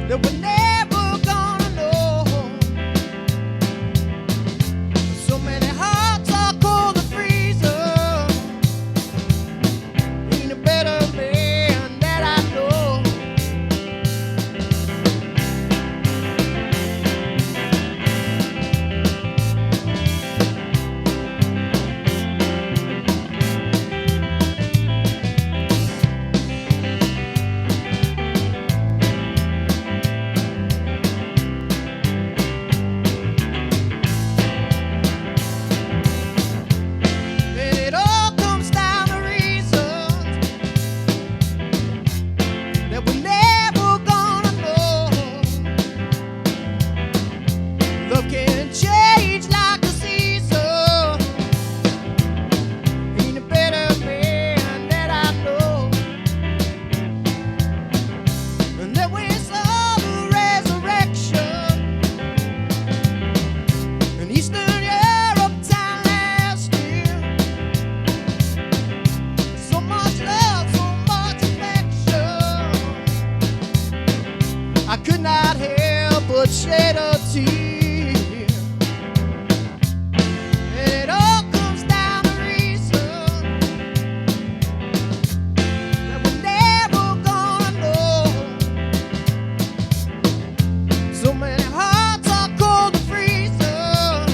that we're never gonna know. So many hearts are cold and freezing. Ain't a better man that I know. And it all comes down to reasons that we're never gonna know. Love can change like a season. Ain't a better man that I know. And then we saw the resurrection in Eastern Europe time last year. So much love, so much affection. I could not help but shed a tear. And it all comes down to reason that we're never gonna know. So many hearts are cold and freezing.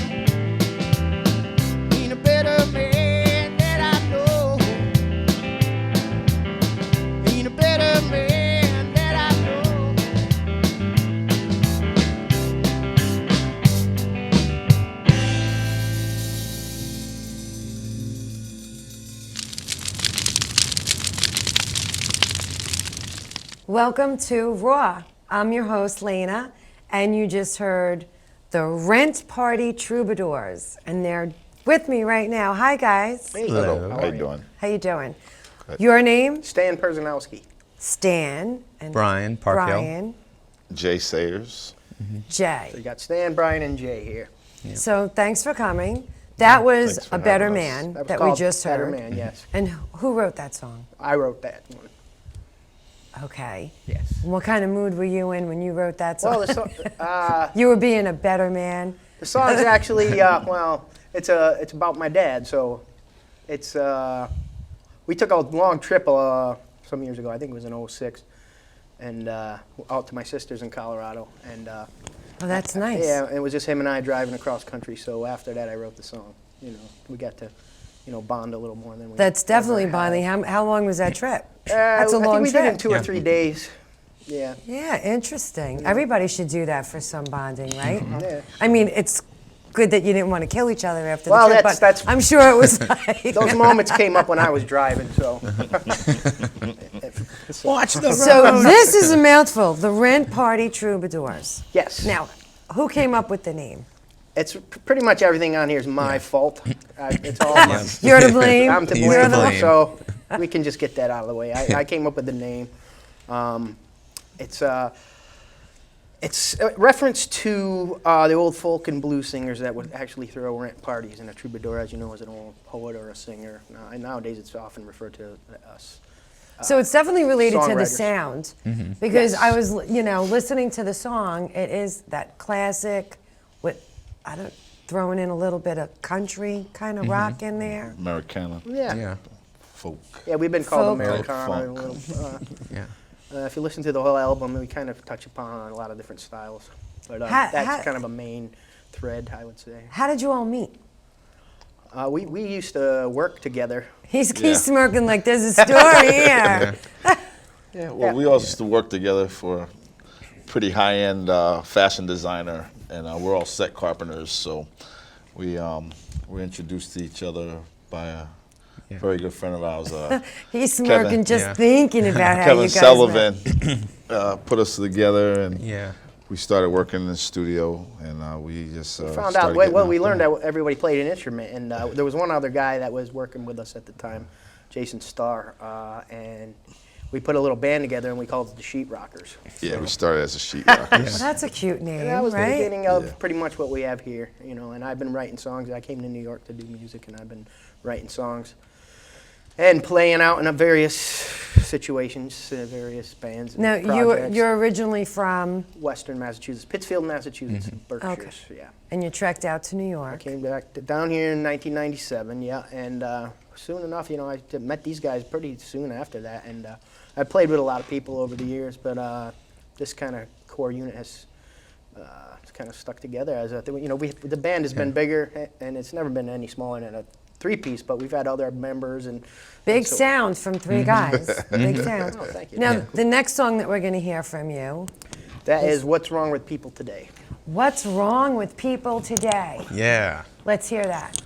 Ain't a better man that I know. Ain't a better man that I know. Welcome to Raw. I'm your host, Lena, and you just heard the Rent Party Troubadours, and they're with me right now. Hi, guys. Hey, Hello. how you doing? How you doing? Your name? Stan Perzanowski. Stan. And Brian Parkhill. Brian. Jay Sayers. Jay. So you got Stan, Brian, and Jay here. So thanks for coming. That was Thanks for A Better having us. Man was that we called just Better heard. Man, yes. And who wrote that song? I wrote that one. Okay. Yes. What kind of mood were you in when you wrote that song? Well, You were being a better man. the song's actually well, it's about my dad. So it's we took a long trip some years ago. I think it was in '06, and out to my sister's in Colorado. And Oh, that's nice. yeah, it was just him and I driving across country. So after that, I wrote the song. You know, we got to bond a little more than we. That's definitely ever had. bonding. How long was that trip? That's a I think long we did it in trip. 2 or 3 days. Yeah. Yeah, interesting. Everybody should do that for some bonding, right? Yeah. I mean, it's good that you didn't want to kill each other after Well, the trip, that's- but I'm sure it was like... Those moments came up when I was driving, so. Watch the So this is a mouthful, the Rent Party Troubadours. Yes. Now, who came up with the name? It's pretty much everything on here is my fault. It's all my. You're to blame. I'm to He's blame. to blame. So we can just get that out of the way. I came up with the name. It's a reference to the old folk and blues singers that would actually throw rent parties. And a troubadour, as you know, is an old poet or a singer. And nowadays, it's often referred to us. So it's definitely related to the songwriters. sound, because Yes. I was, listening to the song. It is that classic, with throwing in a little bit of country kind of rock in there. Americana. Yeah. Yeah. Folk. Yeah, we've been called Folk. Americana. Funk. a little, Yeah. if you listen to the whole album, we kind of touch upon a lot of different styles. But that's kind of a main thread, I would say. How did you all meet? We used to work together. He's Yeah. smirking like there's a story here. Yeah, well, we all used to work together for a pretty high-end fashion designer, and we're all set carpenters, so we were introduced to each other by a very good friend of ours. He's smirking Kevin. just Yeah. thinking about how Kevin you guys Sullivan met. put us together, and Yeah. we started working in the studio, and we just Found started out, getting well, out we learned there. that everybody played an instrument, and there was one other guy that was working with us at the time, Jason Starr, and we put a little band together, and we called it the Sheetrockers. Yeah, we started as a sheetrockers. Well, that's a cute name, And that was the right? beginning of Yeah. pretty much what we have here, and I've been writing songs. I came to New York to do music, and I've been writing songs and playing out in various situations, various bands. And Now, projects. you're originally from, Western Massachusetts, Pittsfield, Massachusetts, Berkshires. Yeah. and you trekked out to New I York. came back down here in 1997. Yeah, and soon enough, you know, I met these guys pretty soon after that, and I played with a lot of people over the years, but this kind of core unit has kind of stuck together as a, you know, the band has been bigger, and it's never been any smaller than a three-piece, but we've had other members and Big so- sound from three guys. Big sound. Oh, thank you. Now, the next song that we're going to hear from you, That is What's Wrong with People Today. What's Wrong with People Today? Yeah. Let's hear that.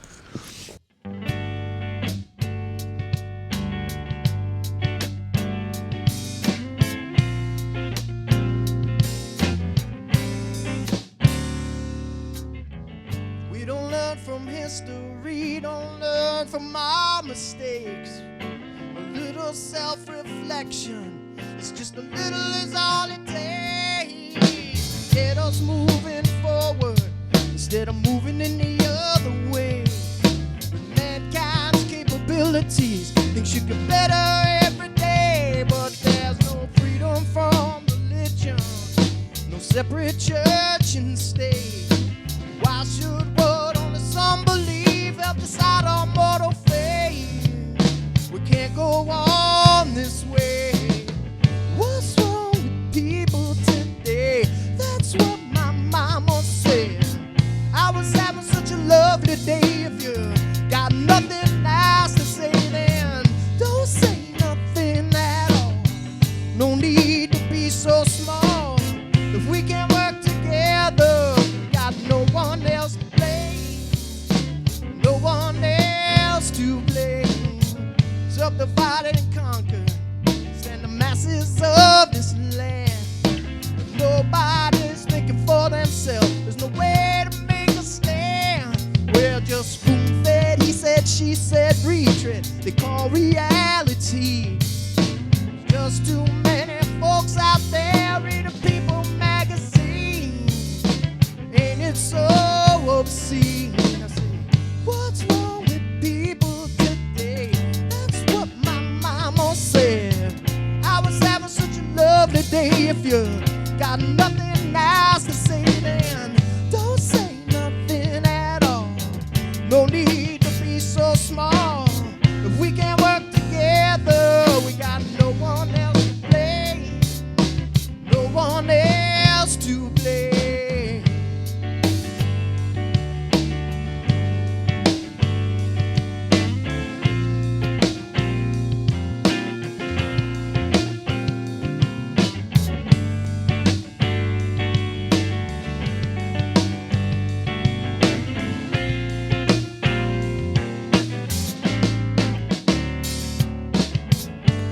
We don't learn from history, don't learn from our mistakes. A little self-reflection, it's just a little is all it takes. Get us moving forward instead of moving in the other way. With mankind's capabilities, things should get better every day. But there's no freedom from religion, no separate church and state. Why should what only some believe help decide our mortal fate? We can't go on this way. What's wrong with people today? That's what my mama said. I was having such a lovely day. If you got nothing nice to say, then don't say nothing at all. No need to be so small. If we can work together, got no one else to blame. No one else to blame. Subdivided and conquered, stand the masses of this land. Nobody's thinking for themselves. There's no way to make a stand. We're just spoon-fed, he said, she said, retread. They call reality. Just too many folks out there reading People magazine. Ain't it so obscene? I say, what's wrong with people today? That's what my mama said. I was having such a lovely day. If you got nothing nice to say, then don't say nothing at all. No need to be so small. If we can work together, we got no one else to blame. No one else to blame.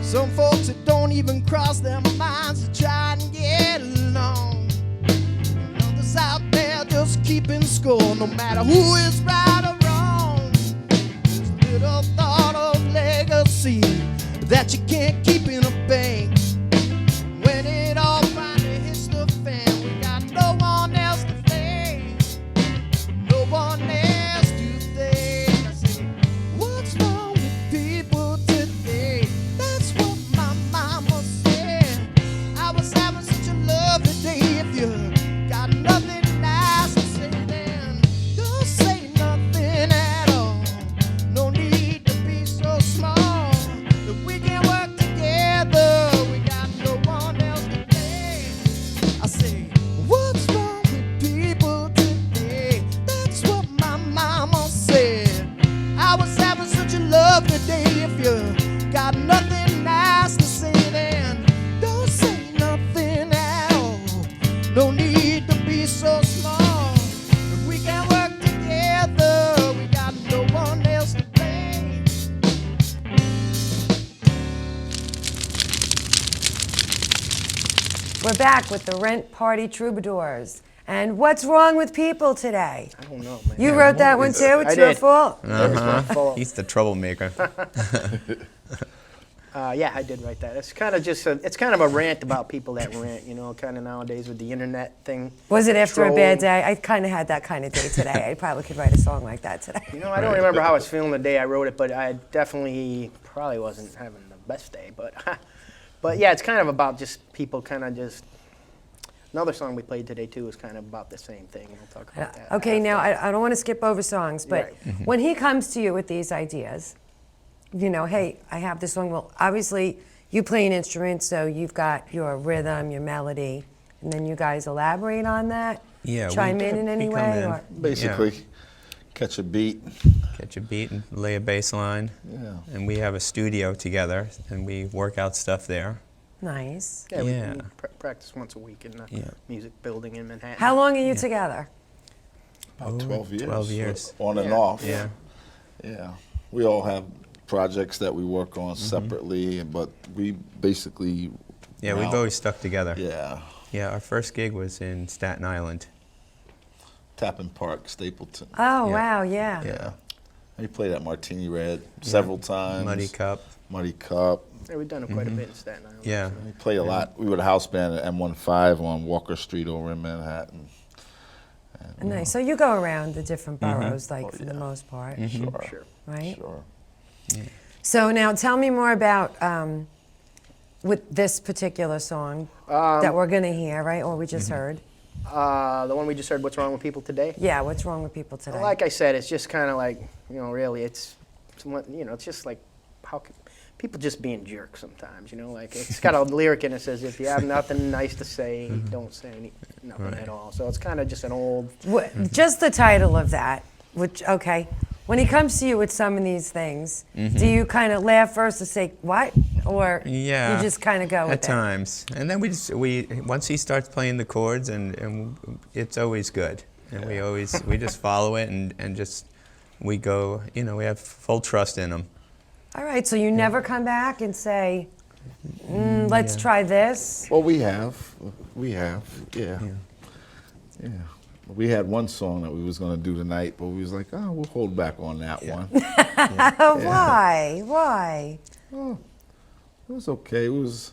Some folks that don't even cross their minds to try and get along. And others out there just keeping score, no matter who is right or wrong. There's little thought of legacy that you can't keep in a bank. When it all finally hits the fan, we got no one else to thank. No one else to thank. I say, what's wrong with people today? That's what my mama said. I was having such a lovely day. If you got nothing nice to say, then don't say nothing at all. No need to be so small. If we can work together, we got no one else to blame. I say, what's wrong with people today? That's what my mama said. I was having such a lovely day. If you got nothing nice to say, then don't say nothing at all. No need to be so small. If we can work together, we got no one else to blame. We're back with the Rent Party Troubadours. And what's wrong with people today? I don't know, man. You wrote that one too? It's I your did. fault. It's my fault. He's the troublemaker. Yeah, I did write that. It's kind of just it's kind of a rant about people that rant, you know, kind of nowadays with the internet thing. Was it after a Troll. bad day? I kind of had that kind of day today. I probably could write a song like that today. You know, I don't remember how I was feeling the day I wrote it, but I definitely probably wasn't having the best day. But yeah, it's kind of about just people kind of just. Another song we played today too is kind of about the same thing. We'll talk about that. Okay, after. now I don't want to skip over songs, but Right. when he comes to you with these ideas, you know, hey, I have this song. Well, obviously you play an instrument, so you've got your rhythm, your melody, and then you guys elaborate on that. Yeah, Chime in any come way, in. or Basically, catch a beat. Catch a beat and lay a bass line. Yeah. And we have a studio together, and we work out stuff there. nice. Yeah, Yeah. we practice once a week in the Yeah. music building in Manhattan. How long are you together? About 12 years. 12 years. On and Yeah. off. Yeah. Yeah. We all have projects that we work on Mm-hmm. separately, but we basically. Yeah, we've now- always stuck together. Yeah. Yeah, our first gig was in Staten Island. Tappan Park, Stapleton. Oh, Yeah. wow, yeah. Yeah. We played at Martini Red several times. Muddy Cup. Muddy Cup. Yeah, we've done it quite a bit in Staten Island. Yeah. We play a lot. We were the house band at M15 on Walker Street over in Manhattan. Nice. So you go around the different boroughs, like, for the most part, Sure. right? Sure. So now tell me more about with this particular song that we're going to hear, right? Or we just heard. The one we just heard, What's Wrong with People Today? Yeah, what's wrong with people today? Like I said, it's just kind of like, you know, really, it's, somewhat, you know, it's just like, how can, people just being jerks sometimes, you know, like it's got a lyric in it that says, if you have nothing nice to say, don't say nothing at all. So it's kind of just an old, Just the title of that, which, okay. When he comes to you with some of these things, do you kind of laugh first and say, what? Or Yeah. you just kind of go with At times. And then once he starts playing the chords, and it's always good. And we just follow it and just, we go, you know, we have full trust in him. it? All right, so you never come back and say, let's try this? Well, we have, yeah. Yeah. We had one song that we was gonna do tonight, but we was like, oh, we'll hold back on that one. Why? Why? Oh, it was okay. It was.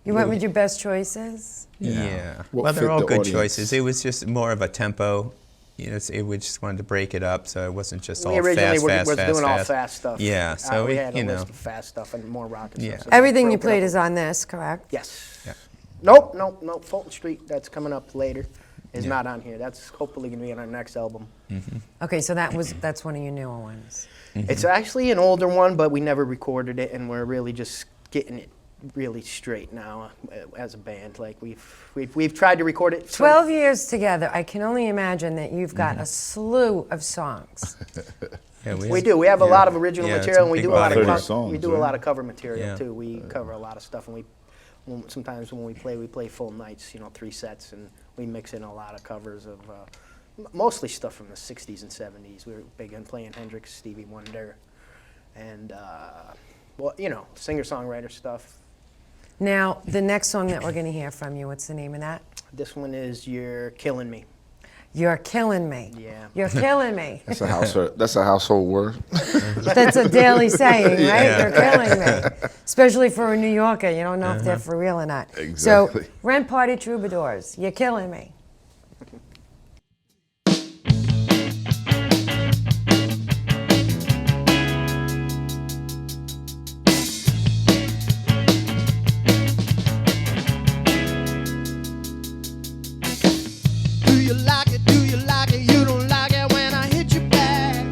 You went with your best choices? Yeah. What Well, fit they're all the good audience. choices. It was just more of a tempo. You know, we just wanted to break it up, so it wasn't just all we originally fast, was fast, doing fast. all fast stuff. Yeah, so we had a you know. list of fast stuff and more rock and Yeah. stuff. So Everything we you broke it played up. is on this, correct? Yes. Yeah. Nope. Fulton Street, that's coming up later, is not on here. That's hopefully going to be on our next album. Okay, so that's one of your newer ones. It's actually an older one, but we never recorded it, and we're really just getting it really straight now as a band. Like we've tried to record it. 12 years together, I can only imagine that you've got a slew of songs. Yeah, We do. We have a lot of original Yeah, it's material, a and we big do a lot of body. 30 we songs, do a right? lot of cover material Yeah. too. We cover a lot of stuff, and sometimes when we play full nights, you know, 3 sets, and we mix in a lot of covers of mostly stuff from the 60s and 70s. We were big on playing Hendrix, Stevie Wonder, and well, you know, singer-songwriter stuff. Now, the next song that we're going to hear from you, what's the name of that? This one is You're Killing Me. You're killing me. Yeah. You're killing me. That's a household word. That's a daily saying, right? Yeah. You're killing me. Especially for a New Yorker. You don't know if they're for real or not. Exactly. So, Rent Party Troubadours, you're killing me. Do you like it? Do you like it? You don't like it when I hit you back.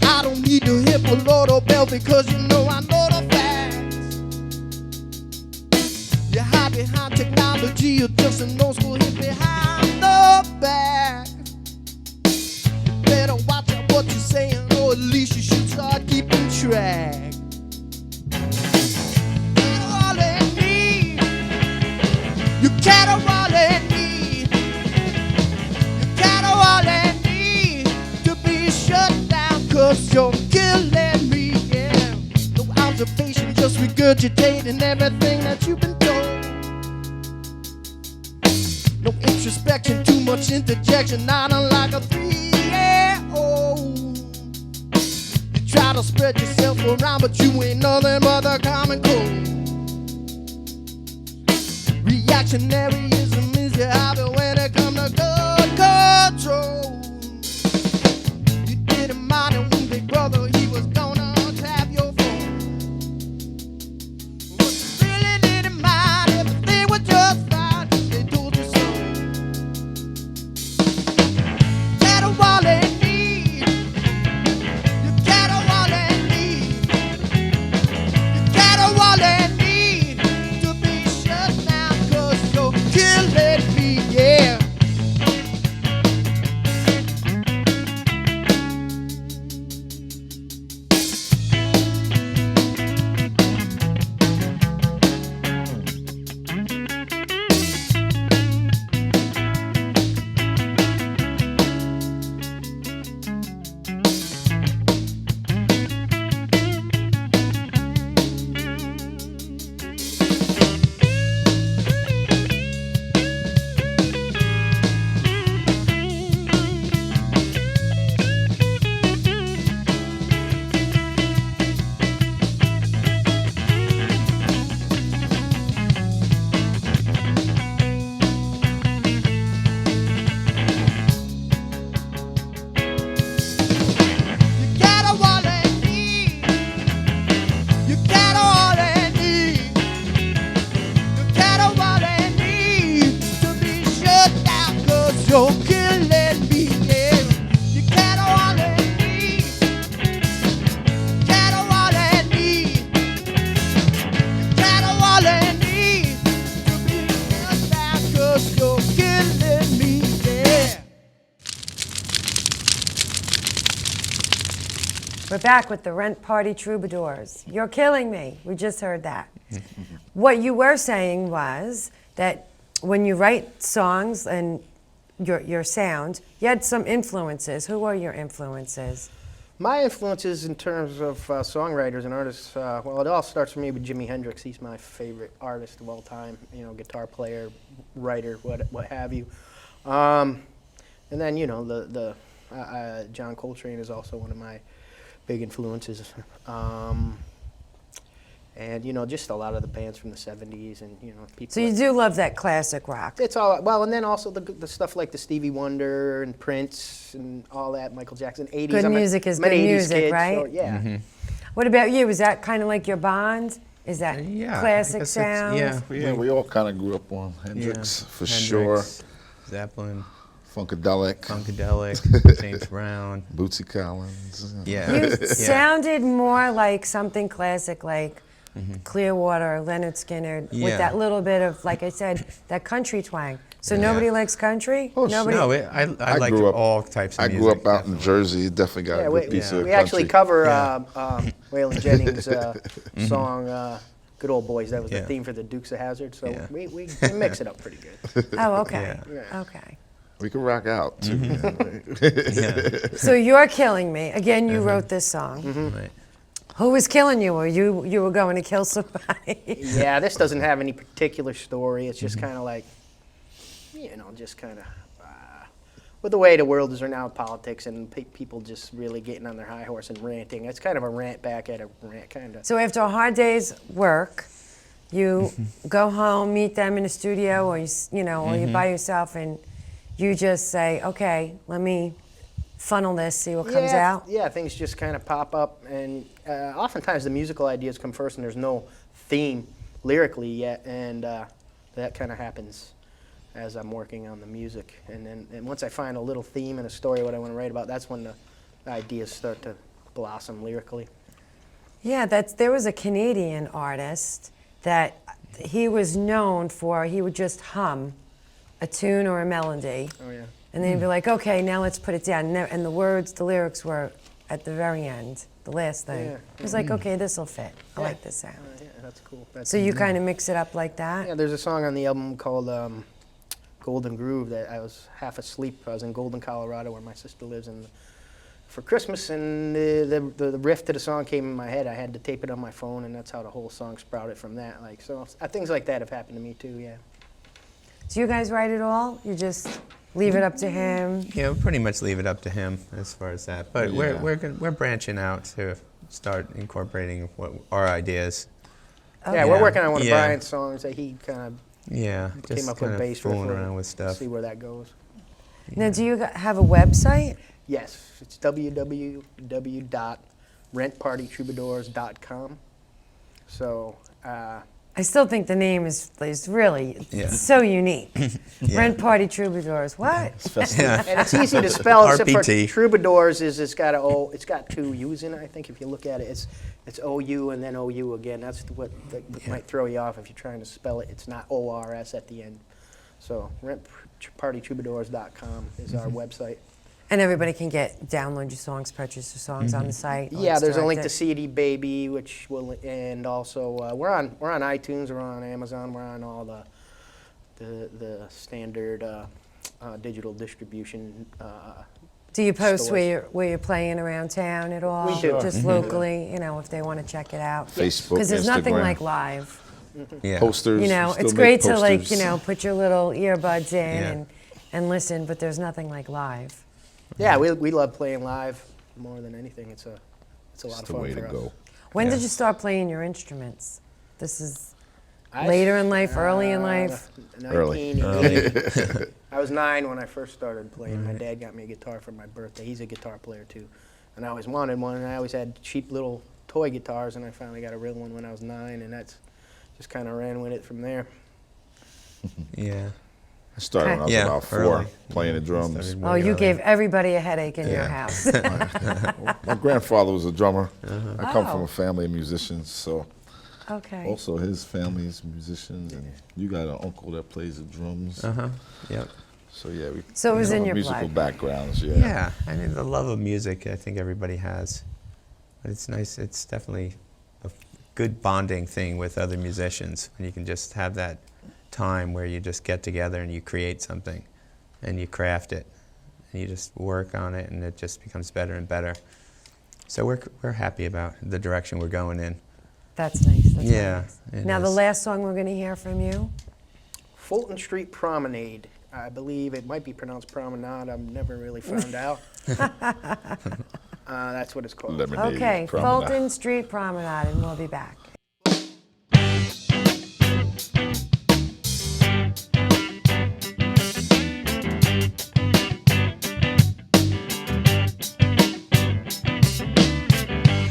I don't need to hit a Lotto bell because you know I know the facts. You hide behind technology, you're just an old school hit behind the back. You better watch out what you're saying, or at least you should start keeping track. You caterwauling me. You caterwauling me to be shut down, 'cause you're killing me, yeah. No observation, just regurgitating everything that you've been told. No introspection, too much interjection, not unlike a 3-year-old. You try to to spread yourself around, but you ain't nothing but the common cold. Reactionaryism is your hobby when it comes to gun control. You didn't mind it when Big Brother, he was gonna tap your phone. But you really didn't mind, everything was just fine, they told you so. Got a wall in need, you got a wall in need, you got a wall in need to be shut down, 'cause you're killing me, yeah. You got a wall in need, you got a wall in need, you got a wall in need to be shut down, 'cause you're killing me, yeah. You got a wall in need, you got a wall in need, you got a wall in need to be shut down, 'cause you're killing me, yeah. We're back with the Rent Party Troubadours. You're killing me. We just heard that. What you were saying was that when you write songs and your sound, you had some influences. Who are your influences? My influences in terms of songwriters and artists, well, it all starts for me with Jimi Hendrix. He's my favorite artist of all time. You know, guitar player, writer, what have you. And then the John Coltrane is also one of my big influences. And just a lot of the bands from the '70s and people. So you do love that classic rock. It's all well, and then also the stuff like the Stevie Wonder and Prince and all that, Michael Jackson, '80s. Good music is I'm an good 80s music, kid, right? So, yeah. What about you? Is that kind of like your bond? Is that Yeah, I classic guess it's- sound? Yeah, we all kind of grew up on Hendrix, for sure. Hendrix, Zeppelin, Funkadelic, James Brown. Bootsy Collins. Yeah. You yeah. sounded more like something classic, like Clearwater, Leonard Skinner, with Yeah. that little bit of, like I said, that country twang. So nobody likes country? Oh, Nobody. No, I like grew up- all types of I music. grew up out in definitely. Jersey. Definitely got Yeah, a good piece of we actually country. cover Waylon Jennings' song "Good Old Boys." That was the Yeah. theme for the Dukes of Hazzard. So Yeah. we mix it up pretty good. Oh, okay. Yeah. Okay. We can rock out too. Yeah. So you're killing me. Again, you wrote this song. Right. Who was killing you? Or you were going to kill somebody? Yeah, this doesn't have any particular story. It's just kind of like, just kind of with the way the world is now in politics and people just really getting on their high horse and ranting. It's kind of a rant back at a rant, kind of. So after a hard day's work, you go home, meet them in the studio, or or you're by yourself, and you just say, "Okay, let me funnel this, see what comes out." Yeah, things just kind of pop up, and oftentimes the musical ideas come first, and there's no theme lyrically yet, and that kind of happens as I'm working on the music. And once I find a little theme and a story what I want to write about, that's when the ideas start to blossom lyrically. Yeah, there was a Canadian artist that he was known for, he would just hum a tune or a melody, Oh yeah. and then he'd be like, "Okay, now let's put it down." And the words, the lyrics were at the very end, the last thing. Yeah. It was like, "Okay, this will fit. I Yeah. like this sound." Yeah, that's cool. So you kind of mix it up like that? Yeah, there's a song on the album called Golden Groove that I was half asleep. I was in Golden, Colorado, where my sister lives, and for Christmas, and the riff to the song came in my head. I had to tape it on my phone, and that's how the whole song sprouted from that. Like, so things like that have happened to me too. Yeah. Do you guys write it all? You just leave it up to him? Yeah, we pretty much leave it up to him as far as that. But Yeah. we're branching out to start incorporating our ideas. Yeah, we're Yeah. working on one of Yeah. Brian's songs that he kind of Yeah, came just up kind with of bass fooling riff. around with stuff. See where that goes. Now, do you have a website? Yes, it's www.rentpartytroubadours.com. So, I still think the name is really Yeah. so unique. Yeah. Rent Party Troubadours. What? It's festive. Yeah. and it's easy to spell. Except for RPT. Troubadours it's got it's got two U's in it. I think if you look at it, it's OU and then OU again. That's what might throw you off if you're trying to spell it. It's not ORS at the end. So rentpartytroubadours.com is our website. And everybody can download your songs, purchase your songs on the site. Yeah, there's a link to directed. CD Baby, which will, and also we're on iTunes, we're on Amazon, we're on all the standard digital distribution. Do you post stores. where you're playing around town at all? We do. Just locally, if they want to check it out. Facebook, Because there's nothing Instagram. like live. Yeah. Posters. It's still great make to posters. put your little earbuds in Yeah. and listen, but there's nothing like live. Yeah, we love playing live more than anything. It's a lot It's of the fun way for to us. go. When Yeah. did you start playing your instruments? This is I- later in life, early in life? 1980. I was 9 when I first started playing. My dad got me a guitar for my birthday. He's a guitar player too, and I always wanted one. And I always had cheap little toy guitars, and I finally got a real one when I was 9, and that's just kind of ran with it from there. Yeah. I started when I was Yeah, about 4, early. playing the drums. Started Oh, way you early. gave everybody a headache in your Yeah. house. My grandfather was a drummer. I come from Oh. a family of musicians, so Okay. also his family's musicians, and you got an uncle that plays the drums. Yep. So yeah, we So it was have in your musical blood. backgrounds. Yeah. Yeah, I mean the love of music I think everybody has. But it's nice, it's definitely a good bonding thing with other musicians when you can just have that time where you just get together and you create something and you craft it and you just work on it and it just becomes better and better. So we're happy about the direction we're going in. That's nice. That's Yeah, nice. it Now, the is. last song we're going to hear from you. Fulton Street Promenade. I believe it might be pronounced promenade. I've never really found out. That's what it's called. Lemonade. Okay, Promenade. Fulton Street Promenade, and we'll be back.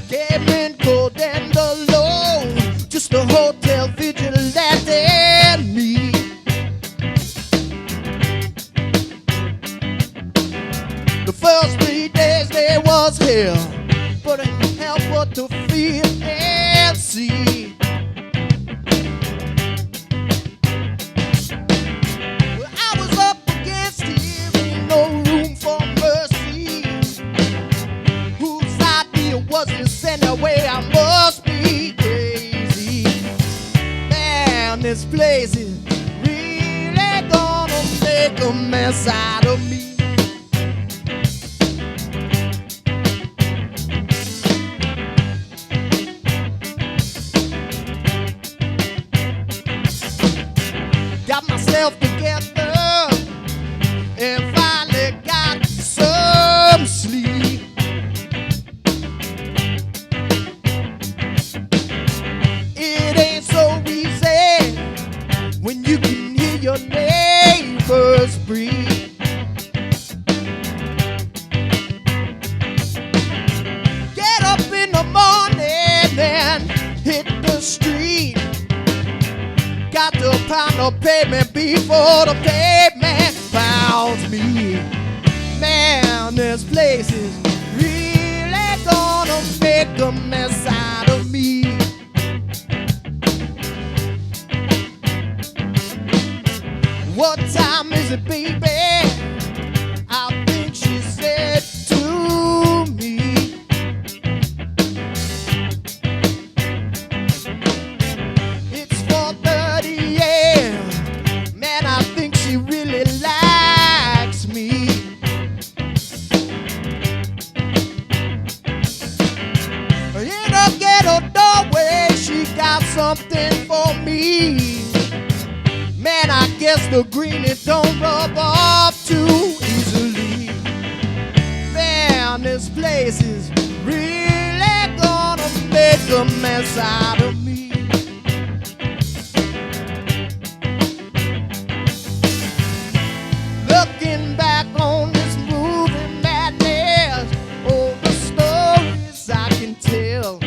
Came in cold and alone, just a hotel vigilante and me. The first 3 days there was hell, but I couldn't help but to feel and see. Well, I was up against him, ain't no room for mercy. Whose idea was this anyway? I must be crazy. Man, this place is really gonna make a mess out of me. Got myself together and finally got some sleep. It ain't so easy when you can hear your neighbors breathe. Get up in the morning and hit the street. Got to pound the pavement before the pavement pounds me. Man, this place is really gonna make a mess out of me. What time is it, baby? I think she said to me. It's 4:30 a.m. Man, I think she really likes me. In a ghetto doorway, she got something for me. Man, I guess the green it don't rub off too easily. Man, this place is really gonna makes a mess out of me. Looking back on this movie madness, all the stories I can tell.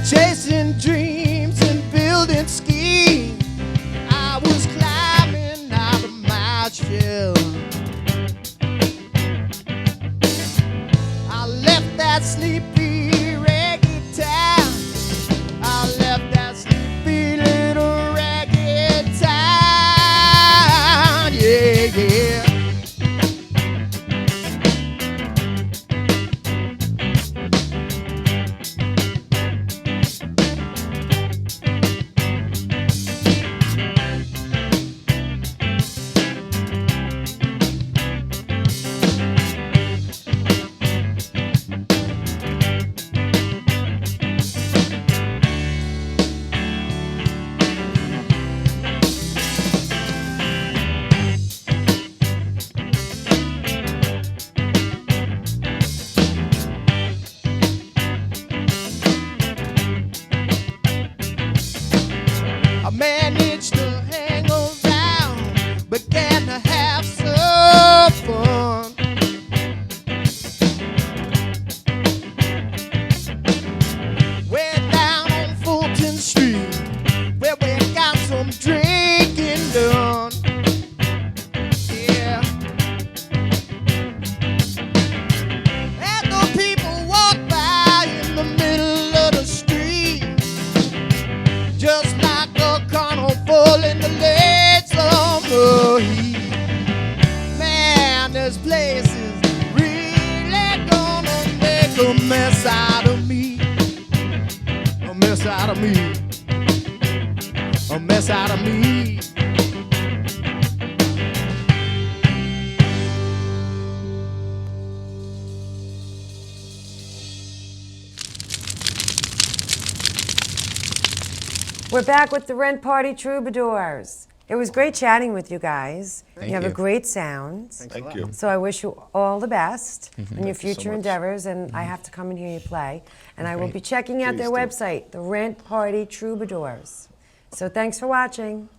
Chasing dreams and building schemes, I was climbing out of my shell. I left that sleepy reggae town. I left that sleepy little reggae town. Yeah, yeah. I managed to hang around, began to have some fun. Way down on Fulton Street, where we got some drinking done. Yeah. And the people walk by in the middle of the street, just like a carnival in the late summer heat. Man, this place is really gonna make a mess out of me. A mess out of me. A mess out of me. We're back with the Rent Party Troubadours. It was great chatting with you guys. Thank you have a you. great sound. Thank you. So I wish you all the best in your Thank you so future much. endeavors, and I have to come and hear you play. And I will be checking out their Please do. website, the Rent Party Troubadours. So thanks for watching.